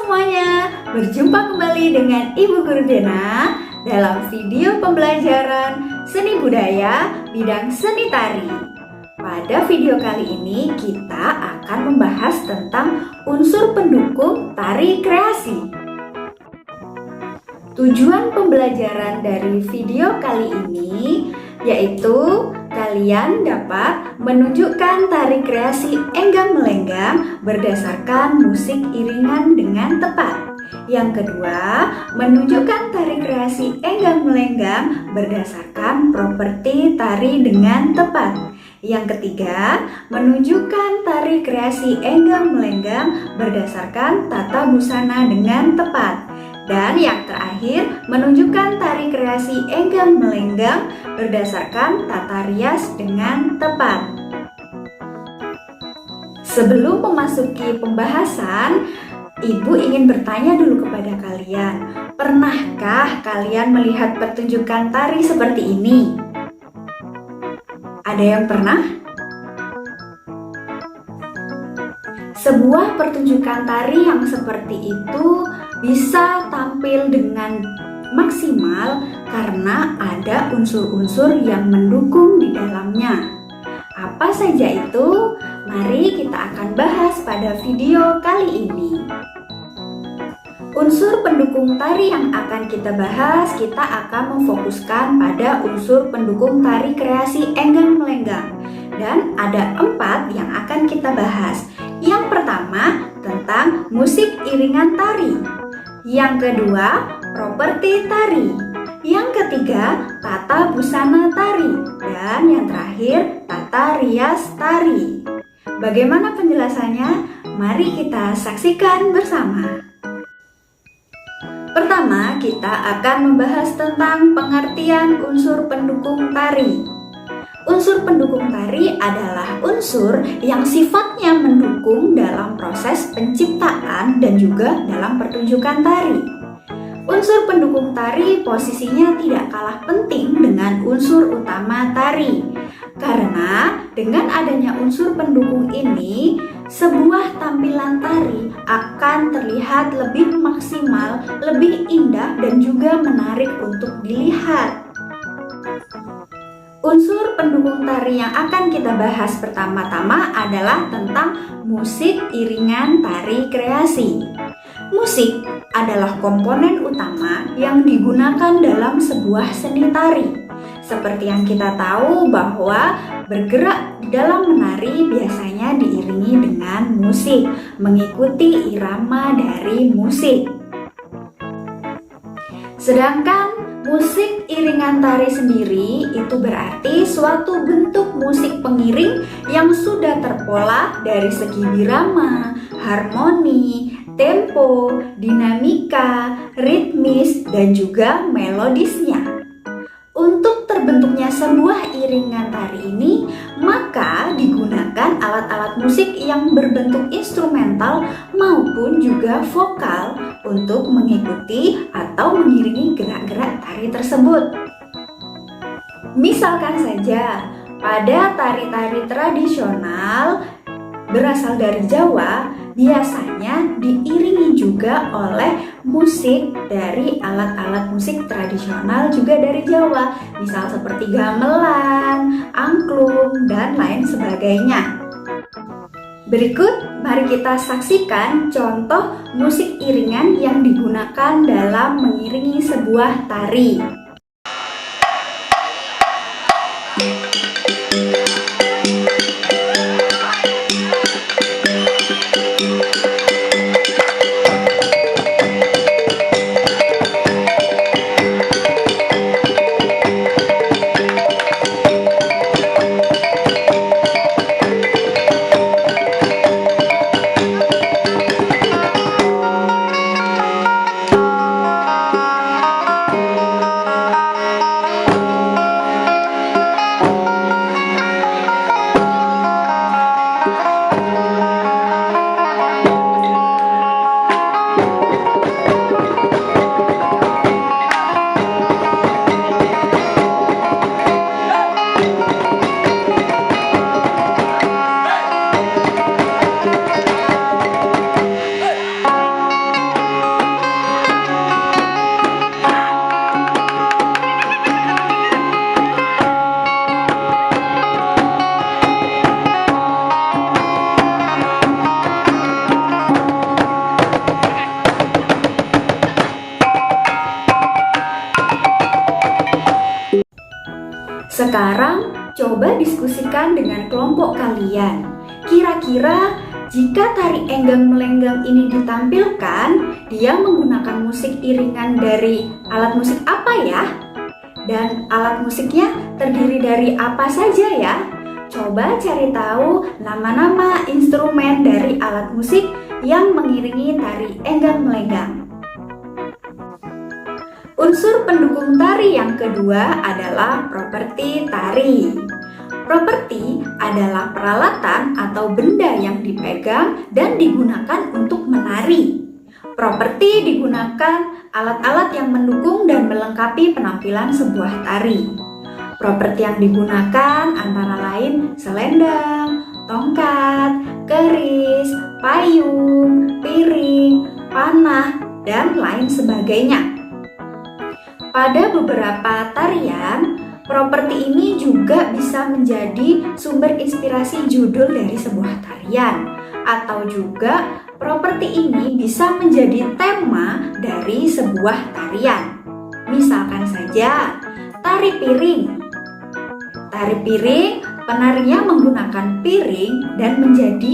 semuanya, berjumpa kembali dengan Ibu Guru Dena dalam video pembelajaran seni budaya bidang seni tari. Pada video kali ini kita akan membahas tentang unsur pendukung tari kreasi. Tujuan pembelajaran dari video kali ini yaitu kalian dapat menunjukkan tari kreasi enggang melenggang berdasarkan musik iringan dengan tepat. Yang kedua, menunjukkan tari kreasi enggang melenggang berdasarkan properti tari dengan tepat. Yang ketiga, menunjukkan tari kreasi enggang melenggang berdasarkan tata busana dengan tepat. Dan yang terakhir, menunjukkan tari kreasi enggang melenggang berdasarkan tata rias dengan tepat. Sebelum memasuki pembahasan, Ibu ingin bertanya dulu kepada kalian. Pernahkah kalian melihat pertunjukan tari seperti ini? Ada yang pernah? Sebuah pertunjukan tari yang seperti itu bisa tampil dengan maksimal karena ada unsur-unsur yang mendukung di dalamnya. Apa saja itu? Mari kita akan bahas pada video kali ini. Unsur pendukung tari yang akan kita bahas, kita akan memfokuskan pada unsur pendukung tari kreasi enggang melenggang. Dan ada 4 yang akan kita bahas. Yang pertama, tentang musik iringan tari. Yang kedua, properti tari. Yang ketiga, tata busana tari. Dan yang terakhir, tata rias tari. Bagaimana penjelasannya? Mari kita saksikan bersama. Pertama, kita akan membahas tentang pengertian unsur pendukung tari. Unsur pendukung tari adalah unsur yang sifatnya mendukung dalam proses penciptaan dan juga dalam pertunjukan tari. Unsur pendukung tari posisinya tidak kalah penting dengan unsur utama tari. Karena dengan adanya unsur pendukung ini, sebuah tampilan tari akan terlihat lebih maksimal, lebih indah dan juga menarik untuk dilihat. Unsur pendukung tari yang akan kita bahas pertama-tama adalah tentang musik iringan tari kreasi. Musik adalah komponen utama yang digunakan dalam sebuah seni tari. Seperti yang kita tahu bahwa bergerak di dalam menari biasanya diiringi dengan musik, mengikuti irama dari musik. Sedangkan musik iringan tari sendiri itu berarti suatu bentuk musik pengiring yang sudah terpola dari segi birama, harmoni, tempo, dinamika, ritmis, dan juga melodisnya. Untuk terbentuknya sebuah iringan tari ini, maka digunakan alat-alat musik yang berbentuk instrumental maupun juga vokal untuk mengikuti atau mengiringi gerak-gerak tari tersebut. Misalkan saja, pada tari-tari tradisional berasal dari Jawa, biasanya diiringi juga oleh musik dari alat-alat musik tradisional juga dari Jawa, misal seperti gamelan, angklung, dan lain sebagainya. Berikut, mari kita saksikan contoh musik iringan yang digunakan dalam mengiringi sebuah tari. Sekarang coba diskusikan dengan kelompok kalian. Kira-kira jika tari enggang melenggang ini ditampilkan, dia menggunakan musik iringan dari alat musik apa ya? Dan alat musiknya terdiri dari apa saja ya? Coba cari tahu nama-nama instrumen dari alat musik yang mengiringi tari enggang melenggang. Unsur pendukung tari yang kedua adalah properti tari. Properti adalah peralatan atau benda yang dipegang dan digunakan untuk menari. Properti digunakan alat-alat yang mendukung dan melengkapi penampilan sebuah tari. Properti yang digunakan antara lain selendang, tongkat, keris, payung, piring, panah, dan lain sebagainya. Pada beberapa tarian, properti ini juga bisa menjadi sumber inspirasi judul dari sebuah tarian, atau juga properti ini bisa menjadi tema dari sebuah tarian. Misalkan saja, tari piring. Tari piring, penarinya menggunakan piring dan menjadi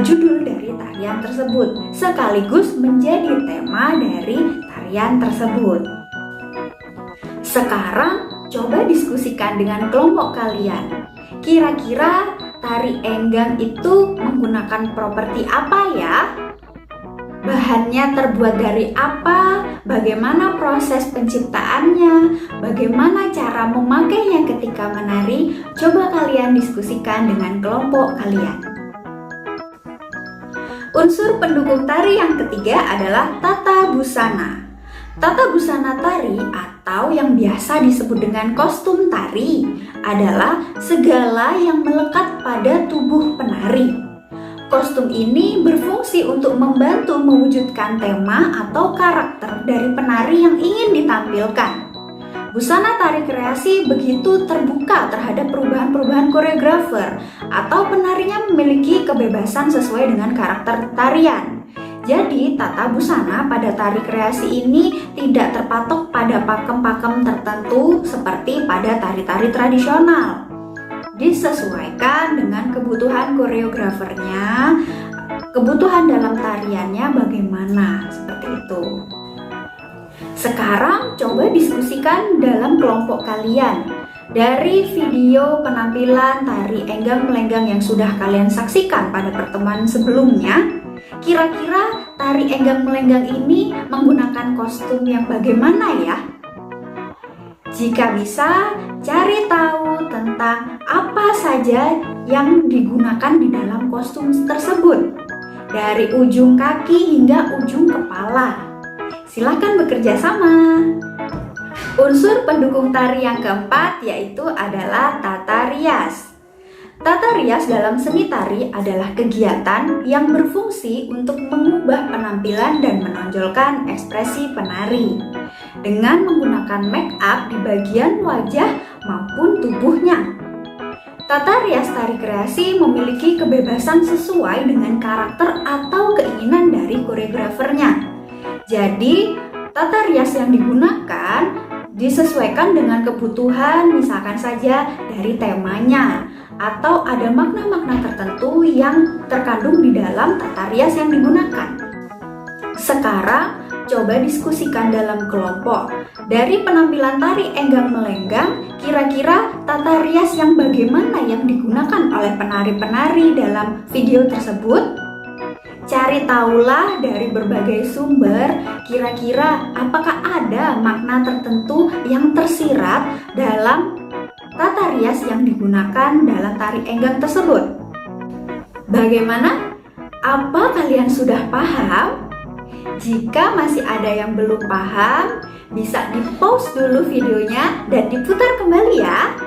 judul dari tarian tersebut, sekaligus menjadi tema dari tarian tersebut. Sekarang, coba diskusikan dengan kelompok kalian. Kira-kira tari enggang itu menggunakan properti apa ya? Bahannya terbuat dari apa? Bagaimana proses penciptaannya? Bagaimana cara memakainya ketika menari? Coba kalian diskusikan dengan kelompok kalian. Unsur pendukung tari yang ketiga adalah tata busana. Tata busana tari atau yang biasa disebut dengan kostum tari adalah segala yang melekat pada tubuh penari. Kostum ini berfungsi untuk membantu mewujudkan tema atau karakter dari penari yang ingin ditampilkan. Busana tari kreasi begitu terbuka terhadap perubahan-perubahan koreografer atau penarinya memiliki kebebasan sesuai dengan karakter tarian. Jadi, tata busana pada tari kreasi ini tidak terpatok pada pakem-pakem tertentu seperti pada tari-tari tradisional. Disesuaikan dengan kebutuhan koreografernya, kebutuhan dalam tariannya bagaimana, seperti itu. Sekarang coba diskusikan dalam kelompok kalian. Dari video penampilan tari enggang melenggang yang sudah kalian saksikan pada pertemuan sebelumnya, kira-kira tari enggang melenggang ini menggunakan kostum yang bagaimana ya? Jika bisa, cari tahu tentang apa saja yang digunakan di dalam kostum tersebut, dari ujung kaki hingga ujung kepala. Silakan bekerja sama. Unsur pendukung tari yang keempat yaitu adalah tata rias. Tata rias dalam seni tari adalah kegiatan yang berfungsi untuk mengubah penampilan dan menonjolkan ekspresi penari dengan menggunakan make up di bagian wajah maupun tubuhnya. Tata rias tari kreasi memiliki kebebasan sesuai dengan karakter atau keinginan dari koreografernya. Jadi, tata rias yang digunakan disesuaikan dengan kebutuhan, misalkan saja dari temanya, atau ada makna-makna tertentu yang terkandung di dalam tata rias yang digunakan. Sekarang, coba diskusikan dalam kelompok. Dari penampilan tari enggang melenggang, kira-kira tata rias yang bagaimana yang digunakan oleh penari-penari dalam video tersebut? Cari tahulah dari berbagai sumber, kira-kira apakah ada makna tertentu yang tersirat dalam tata rias yang digunakan dalam tari enggang tersebut. Bagaimana? Apa kalian sudah paham? Jika masih ada yang belum paham, bisa di-pause dulu videonya dan diputar kembali ya.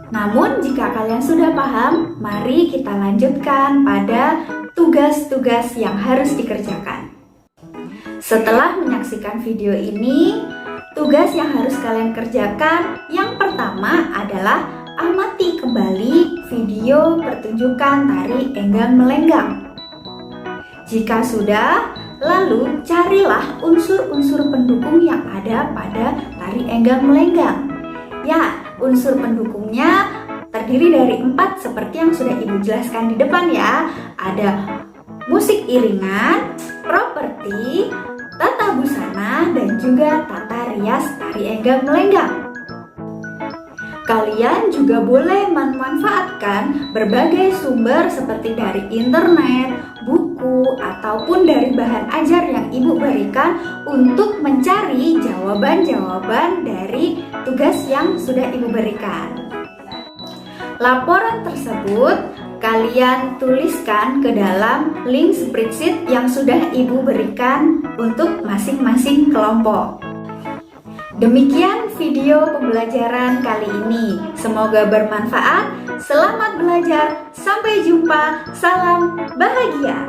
Namun jika kalian sudah paham, mari kita lanjutkan pada tugas-tugas yang harus dikerjakan. Setelah menyaksikan video ini, tugas yang harus kalian kerjakan yang pertama adalah amati kembali video pertunjukan tari enggang melenggang. Jika sudah, lalu carilah unsur-unsur pendukung yang ada pada tari enggang melenggang. Ya, Unsur pendukungnya terdiri dari 4 seperti yang sudah Ibu jelaskan di depan ya. Ada musik iringan, properti, tata busana, dan juga tata rias tari enggang melenggang. Kalian juga boleh memanfaatkan berbagai sumber seperti dari internet, buku, ataupun dari bahan ajar yang Ibu berikan untuk mencari jawaban-jawaban dari tugas yang sudah Ibu berikan. Laporan tersebut kalian tuliskan ke dalam link spreadsheet yang sudah Ibu berikan untuk masing-masing kelompok. Demikian video pembelajaran kali ini. Semoga bermanfaat. Selamat belajar. Sampai jumpa. Salam bahagia.